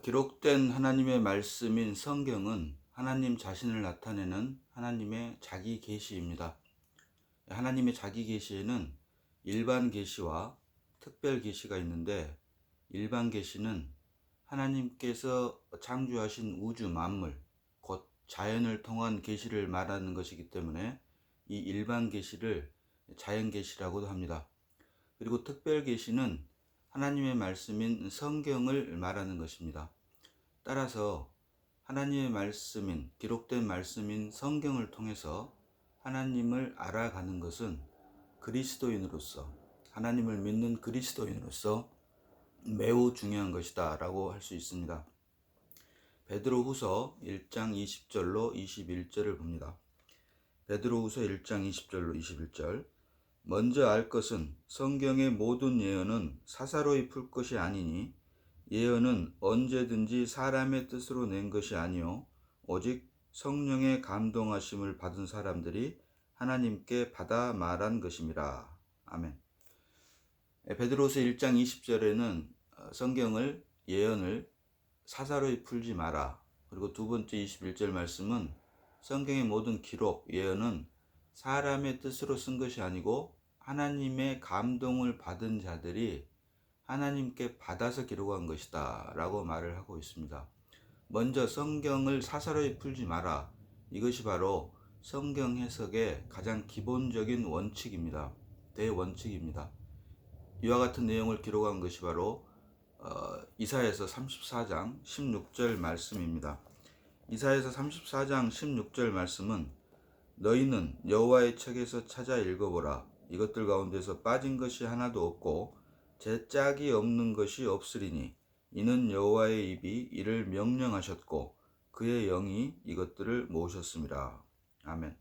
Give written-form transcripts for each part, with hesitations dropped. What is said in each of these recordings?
기록된 하나님의 말씀인 성경은 하나님 자신을 나타내는 하나님의 자기 계시입니다. 하나님의 자기 계시에는 일반 계시와 특별 계시가 있는데, 일반 계시는 하나님께서 창조하신 우주 만물, 곧 자연을 통한 계시를 말하는 것이기 때문에 이 일반 계시를 자연 계시라고도 합니다. 그리고 특별 계시는 하나님의 말씀인 성경을 말하는 것입니다. 따라서 하나님의 말씀인, 기록된 말씀인 성경을 통해서 하나님을 알아가는 것은 그리스도인으로서, 하나님을 믿는 그리스도인으로서 매우 중요한 것이다 라고 할 수 있습니다. 베드로후서 1장 20절로 21절을 봅니다. 베드로후서 1장 20절로 21절. 먼저 알 것은 성경의 모든 예언은 사사로이 풀 것이 아니니 예언은 언제든지 사람의 뜻으로 낸 것이 아니요 오직 성령의 감동하심을 받은 사람들이 하나님께 받아 말한 것임이라. 아멘. 베드로서 1장 20절에는 성경을, 예언을 사사로이 풀지 마라. 그리고 두 번째 21절 말씀은 성경의 모든 기록, 예언은 사람의 뜻으로 쓴 것이 아니고 하나님의 감동을 받은 자들이 하나님께 받아서 기록한 것이다 라고 말을 하고 있습니다. 먼저 성경을 사사로이 풀지 마라. 이것이 바로 성경 해석의 가장 기본적인 원칙입니다. 대원칙입니다. 이와 같은 내용을 기록한 것이 바로 이사야서 34장 16절 말씀입니다. 이사야서 34장 16절 말씀은 너희는 여호와의 책에서 찾아 읽어보라. 이것들 가운데서 빠진 것이 하나도 없고 제 짝이 없는 것이 없으리니 이는 여호와의 입이 이를 명령하셨고 그의 영이 이것들을 모으셨습니다. 아멘.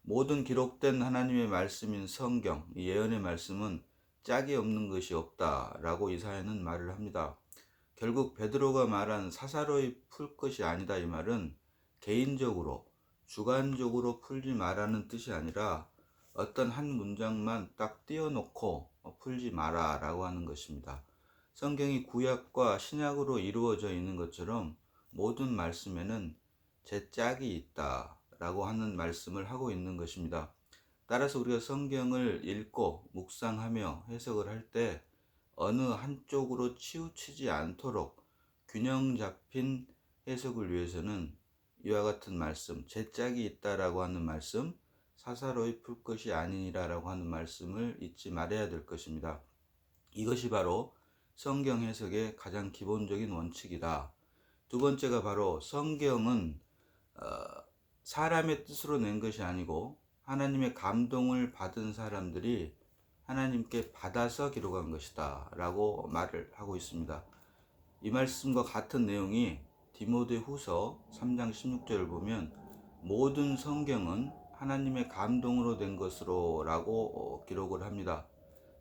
모든 기록된 하나님의 말씀인 성경, 이 예언의 말씀은 짝이 없는 것이 없다라고 이사야는 말을 합니다. 결국 베드로가 말한 사사로이 풀 것이 아니다, 이 말은 개인적으로, 주관적으로 풀지 마라는 뜻이 아니라 어떤 한 문장만 딱 띄워놓고 풀지 마라 라고 하는 것입니다. 성경이 구약과 신약으로 이루어져 있는 것처럼 모든 말씀에는 제 짝이 있다 라고 하는 말씀을 하고 있는 것입니다. 따라서 우리가 성경을 읽고 묵상하며 해석을 할 때 어느 한쪽으로 치우치지 않도록 균형 잡힌 해석을 위해서는 이와 같은 말씀, 제 짝이 있다라고 하는 말씀, 사사로이 풀 것이 아니니라라고 하는 말씀을 잊지 말아야 될 것입니다. 이것이 바로 성경 해석의 가장 기본적인 원칙이다. 두 번째가 바로 성경은 사람의 뜻으로 낸 것이 아니고 하나님의 감동을 받은 사람들이 하나님께 받아서 기록한 것이다 라고 말을 하고 있습니다. 이 말씀과 같은 내용이 디모데후서 3장 16절을 보면 모든 성경은 하나님의 감동으로 된 것으로 라고 기록을 합니다.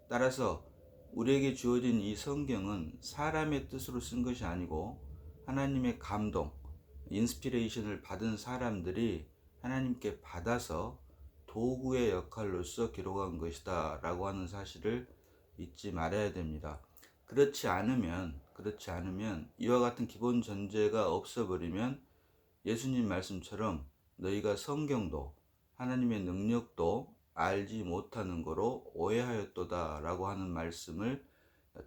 따라서 우리에게 주어진 이 성경은 사람의 뜻으로 쓴 것이 아니고 하나님의 감동, 인스피레이션을 받은 사람들이 하나님께 받아서 도구의 역할로서 기록한 것이다 라고 하는 사실을 잊지 말아야 됩니다. 그렇지 않으면 이와 같은 기본 전제가 없어버리면 예수님 말씀처럼 너희가 성경도 하나님의 능력도 알지 못하는 거로 오해하였도다 라고 하는 말씀을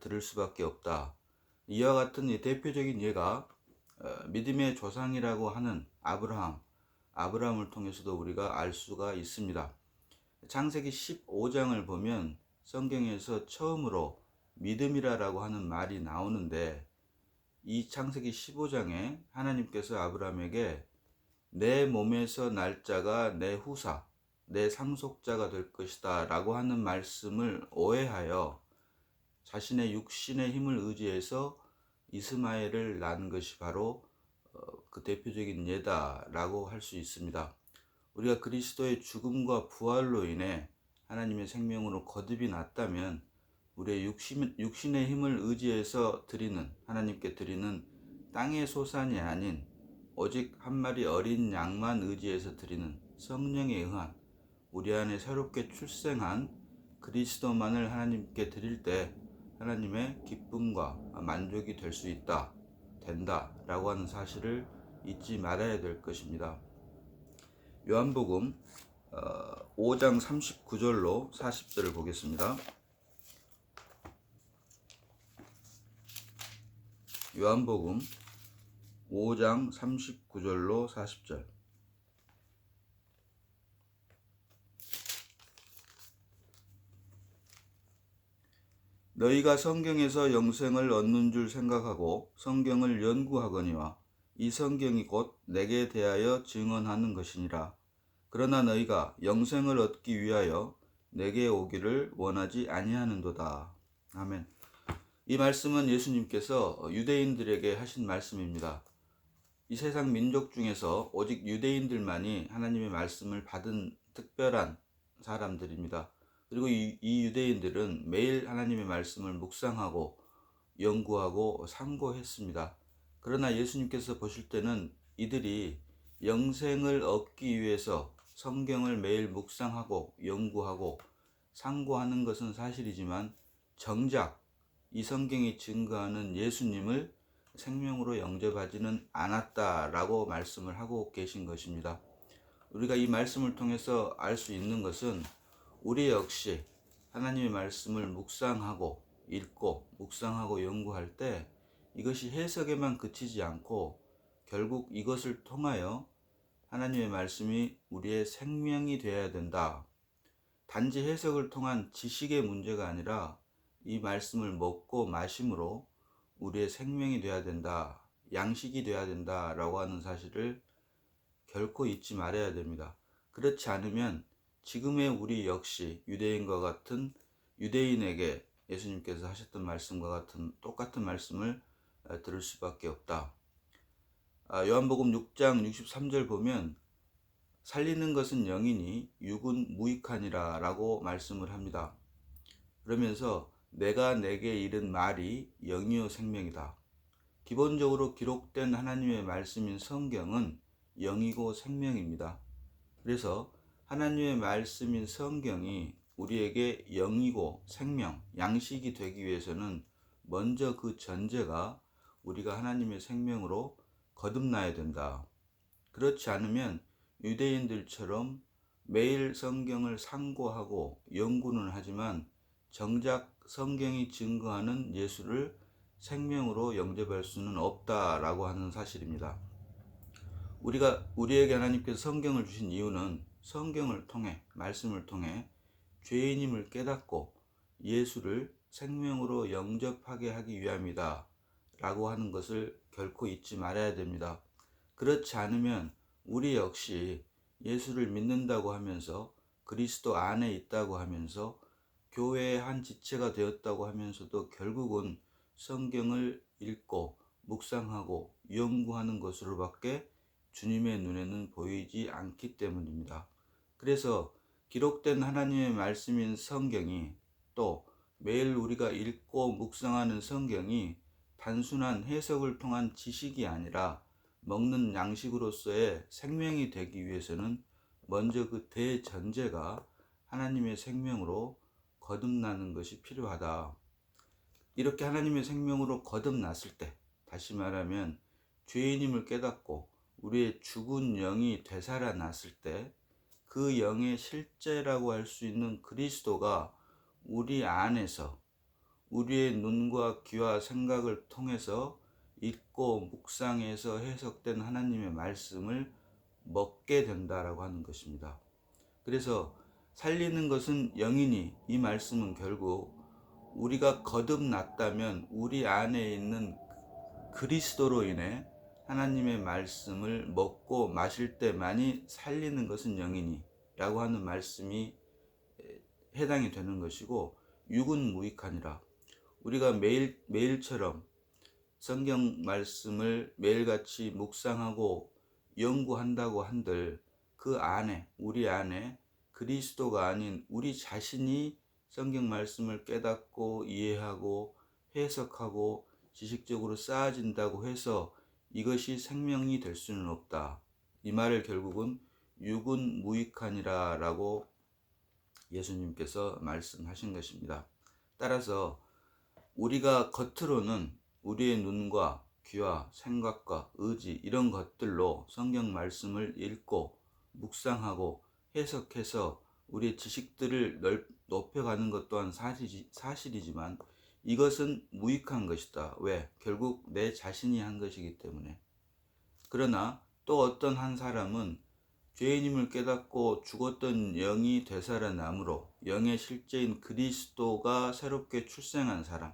들을 수밖에 없다. 이와 같은 대표적인 예가 믿음의 조상이라고 하는 아브라함을 통해서도 우리가 알 수가 있습니다. 창세기 15장을 보면 성경에서 처음으로 믿음이라고 하는 말이 나오는데, 이 창세기 15장에 하나님께서 아브라함에게 내 몸에서 날 자가 내 후사, 내 상속자가 될 것이다 라고 하는 말씀을 오해하여 자신의 육신의 힘을 의지해서 이스마엘을 낳은 것이 바로 그 대표적인 예다라고 할 수 있습니다. 우리가 그리스도의 죽음과 부활로 인해 하나님의 생명으로 거듭이 났다면 우리의 육신의 힘을 의지해서 하나님께 드리는 땅의 소산이 아닌 오직 한 마리 어린 양만 의지해서 드리는 성령에 의한 우리 안에 새롭게 출생한 그리스도만을 하나님께 드릴 때 하나님의 기쁨과 만족이 될 수 있다. 된다라고 하는 사실을 잊지 말아야 될 것입니다. 요한복음 5장 39절로 40절을 보겠습니다. 요한복음 5장 39절로 40절. 너희가 성경에서 영생을 얻는 줄 생각하고 성경을 연구하거니와 이 성경이 곧 내게 대하여 증언하는 것이니라. 그러나 너희가 영생을 얻기 위하여 내게 오기를 원하지 아니하는도다. 아멘. 이 말씀은 예수님께서 유대인들에게 하신 말씀입니다. 이 세상 민족 중에서 오직 유대인들만이 하나님의 말씀을 받은 특별한 사람들입니다. 그리고 이 유대인들은 매일 하나님의 말씀을 묵상하고 연구하고 상고했습니다. 그러나 예수님께서 보실 때는 이들이 영생을 얻기 위해서 성경을 매일 묵상하고 연구하고 상고하는 것은 사실이지만 정작 이 성경이 증거하는 예수님을 생명으로 영접하지는 않았다라고 말씀을 하고 계신 것입니다. 우리가 이 말씀을 통해서 알 수 있는 것은 우리 역시 하나님의 말씀을 묵상하고 읽고 묵상하고 연구할 때 이것이 해석에만 그치지 않고 결국 이것을 통하여 하나님의 말씀이 우리의 생명이 되어야 된다. 단지 해석을 통한 지식의 문제가 아니라 이 말씀을 먹고 마심으로 우리의 생명이 되어야 된다. 양식이 되어야 된다라고 하는 사실을 결코 잊지 말아야 됩니다. 그렇지 않으면 지금의 우리 역시 유대인과 같은 유대인에게 예수님께서 하셨던 말씀과 같은 똑같은 말씀을 들을 수밖에 없다. 요한복음 6장 63절 보면 살리는 것은 영이니 육은 무익하니라 라고 말씀을 합니다. 그러면서 내가 내게 이른 말이 영이요 생명이다. 기본적으로 기록된 하나님의 말씀인 성경은 영이고 생명입니다. 그래서 하나님의 말씀인 성경이 우리에게 영이고 생명, 양식이 되기 위해서는 먼저 그 전제가 우리가 하나님의 생명으로 거듭나야 된다. 그렇지 않으면 유대인들처럼 매일 성경을 상고하고 연구는 하지만 정작 성경이 증거하는 예수를 생명으로 영접할 수는 없다라고 하는 사실입니다. 우리에게 하나님께서 성경을 주신 이유는 성경을 통해 말씀을 통해 죄인임을 깨닫고 예수를 생명으로 영접하게 하기 위함이다 라고 하는 것을 결코 잊지 말아야 됩니다. 그렇지 않으면 우리 역시 예수를 믿는다고 하면서 그리스도 안에 있다고 하면서 교회의 한 지체가 되었다고 하면서도 결국은 성경을 읽고 묵상하고 연구하는 것으로밖에 주님의 눈에는 보이지 않기 때문입니다. 그래서 기록된 하나님의 말씀인 성경이 또 매일 우리가 읽고 묵상하는 성경이 단순한 해석을 통한 지식이 아니라 먹는 양식으로서의 생명이 되기 위해서는 먼저 그 대전제가 하나님의 생명으로 거듭나는 것이 필요하다. 이렇게 하나님의 생명으로 거듭났을 때, 다시 말하면 죄인임을 깨닫고 우리의 죽은 영이 되살아났을 때 그 영의 실제라고 할 수 있는 그리스도가 우리 안에서 우리의 눈과 귀와 생각을 통해서 읽고 묵상해서 해석된 하나님의 말씀을 먹게 된다라고 하는 것입니다. 그래서 살리는 것은 영이니 이 말씀은 결국 우리가 거듭났다면 우리 안에 있는 그리스도로 인해 하나님의 말씀을 먹고 마실 때만이 살리는 것은 영이니 라고 하는 말씀이 해당이 되는 것이고 육은 무익하니라. 우리가 매일처럼 성경 말씀을 매일같이 묵상하고 연구한다고 한들 그 안에 우리 안에 그리스도가 아닌 우리 자신이 성경 말씀을 깨닫고 이해하고 해석하고 지식적으로 쌓아진다고 해서 이것이 생명이 될 수는 없다. 이 말을 결국은 육은 무익하니라 라고 예수님께서 말씀하신 것입니다. 따라서 우리가 겉으로는 우리의 눈과 귀와 생각과 의지 이런 것들로 성경 말씀을 읽고 묵상하고 해석해서 우리의 지식들을 높여가는 것 또한 사실이지만 이것은 무익한 것이다. 왜? 결국 내 자신이 한 것이기 때문에. 그러나 또 어떤 한 사람은 죄인임을 깨닫고 죽었던 영이 되살아남으로 영의 실제인 그리스도가 새롭게 출생한 사람,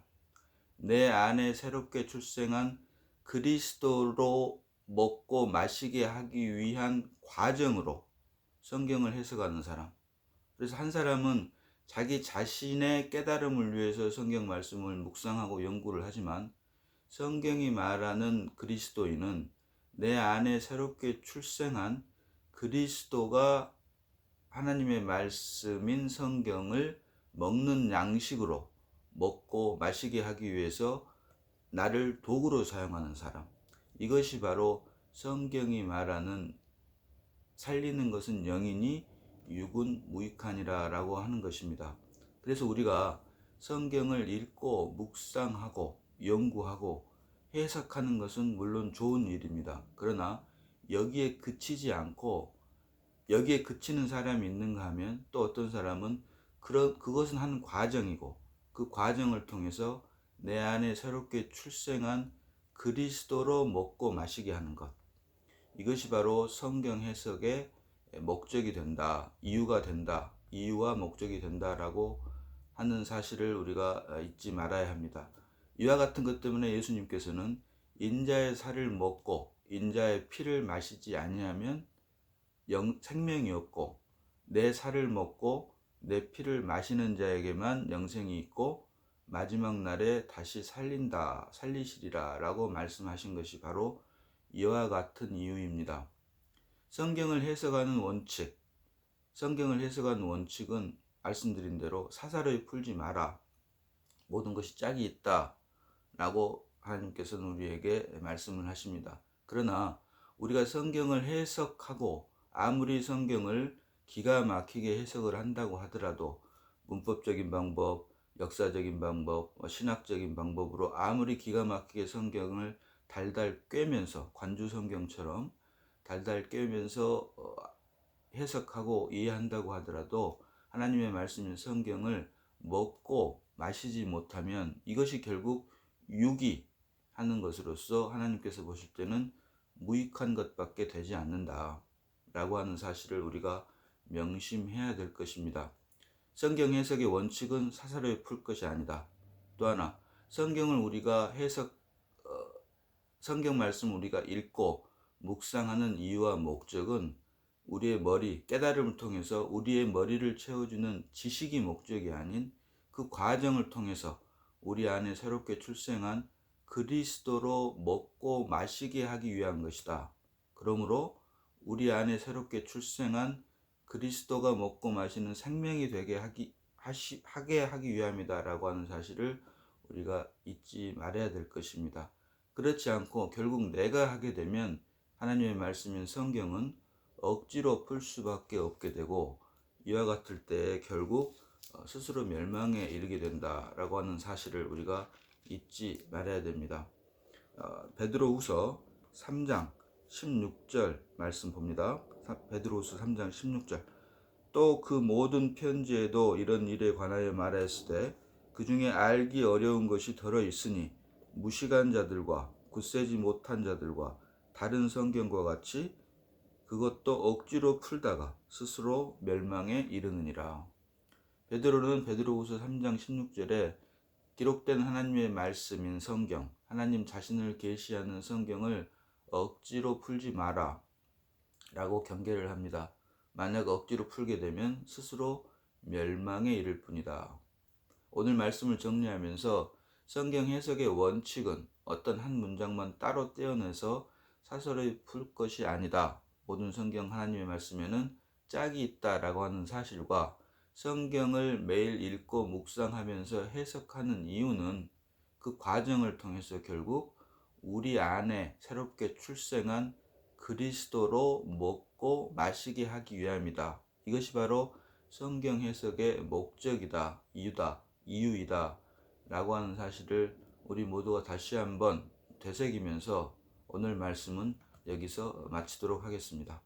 내 안에 새롭게 출생한 그리스도로 먹고 마시게 하기 위한 과정으로 성경을 해석하는 사람. 그래서 한 사람은 자기 자신의 깨달음을 위해서 성경 말씀을 묵상하고 연구를 하지만 성경이 말하는 그리스도인은 내 안에 새롭게 출생한 그리스도가 하나님의 말씀인 성경을 먹는 양식으로 먹고 마시게 하기 위해서 나를 도구로 사용하는 사람. 이것이 바로 성경이 말하는 살리는 것은 영이니 육은 무익하니라 라고 하는 것입니다. 그래서 우리가 성경을 읽고 묵상하고 연구하고 해석하는 것은 물론 좋은 일입니다. 그러나 여기에 그치지 않고 여기에 그치는 사람이 있는가 하면 또 어떤 사람은 그것은 한 과정이고 그 과정을 통해서 내 안에 새롭게 출생한 그리스도로 먹고 마시게 하는 것. 이것이 바로 성경 해석의 목적이 된다, 이유가 된다, 이유와 목적이 된다라고 하는 사실을 우리가 잊지 말아야 합니다. 이와 같은 것 때문에 예수님께서는 인자의 살을 먹고 인자의 피를 마시지 아니하면 생명이 없고 내 살을 먹고 내 피를 마시는 자에게만 영생이 있고 마지막 날에 다시 살리시리라 라고 말씀하신 것이 바로 이와 같은 이유입니다. 성경을 해석하는 원칙은 말씀드린 대로 사사로이 풀지 마라. 모든 것이 짝이 있다 라고 하나님께서는 우리에게 말씀을 하십니다. 그러나 우리가 성경을 해석하고 아무리 성경을 기가 막히게 해석을 한다고 하더라도 문법적인 방법, 역사적인 방법, 신학적인 방법으로 아무리 기가 막히게 성경을 달달 꿰면서 관주 성경처럼 달달 꿰면서 해석하고 이해한다고 하더라도 하나님의 말씀인 성경을 먹고 마시지 못하면 이것이 결국 유기하는 것으로서 하나님께서 보실 때는 무익한 것밖에 되지 않는다 라고 하는 사실을 우리가 명심해야 될 것입니다. 성경 해석의 원칙은 사사로이 풀 것이 아니다. 또 하나, 성경 말씀 우리가 읽고 묵상하는 이유와 목적은 우리의 깨달음을 통해서 우리의 머리를 채워주는 지식이 목적이 아닌 그 과정을 통해서 우리 안에 새롭게 출생한 그리스도로 먹고 마시게 하기 위한 것이다. 그러므로 우리 안에 새롭게 출생한 그리스도가 먹고 마시는 생명이 되게 하기 위함이다 라고 하는 사실을 우리가 잊지 말아야 될 것입니다. 그렇지 않고 결국 내가 하게 되면 하나님의 말씀인 성경은 억지로 풀 수밖에 없게 되고 이와 같을 때 결국 스스로 멸망에 이르게 된다라고 하는 사실을 우리가 잊지 말아야 됩니다. 베드로후서 3장 16절 말씀 봅니다. 베드로후서 3장 16절. 또 그 모든 편지에도 이런 일에 관하여 말하였으되 그 중에 알기 어려운 것이 더러 있으니 무식한 자들과 굳세지 못한 자들과 다른 성경과 같이 그것도 억지로 풀다가 스스로 멸망에 이르느니라. 베드로는 베드로후서 3장 16절에 기록된 하나님의 말씀인 성경, 하나님 자신을 계시하는 성경을 억지로 풀지 마라 라고 경계를 합니다. 만약 억지로 풀게 되면 스스로 멸망에 이를 뿐이다. 오늘 말씀을 정리하면서 성경 해석의 원칙은 어떤 한 문장만 따로 떼어내서 사설에 풀 것이 아니다. 모든 성경 하나님의 말씀에는 짝이 있다라고 하는 사실과 성경을 매일 읽고 묵상하면서 해석하는 이유는 그 과정을 통해서 결국 우리 안에 새롭게 출생한 그리스도로 먹고 마시게 하기 위함이다. 이것이 바로 성경 해석의 목적이다, 이유이다 라고 하는 사실을 우리 모두가 다시 한번 되새기면서 오늘 말씀은 여기서 마치도록 하겠습니다.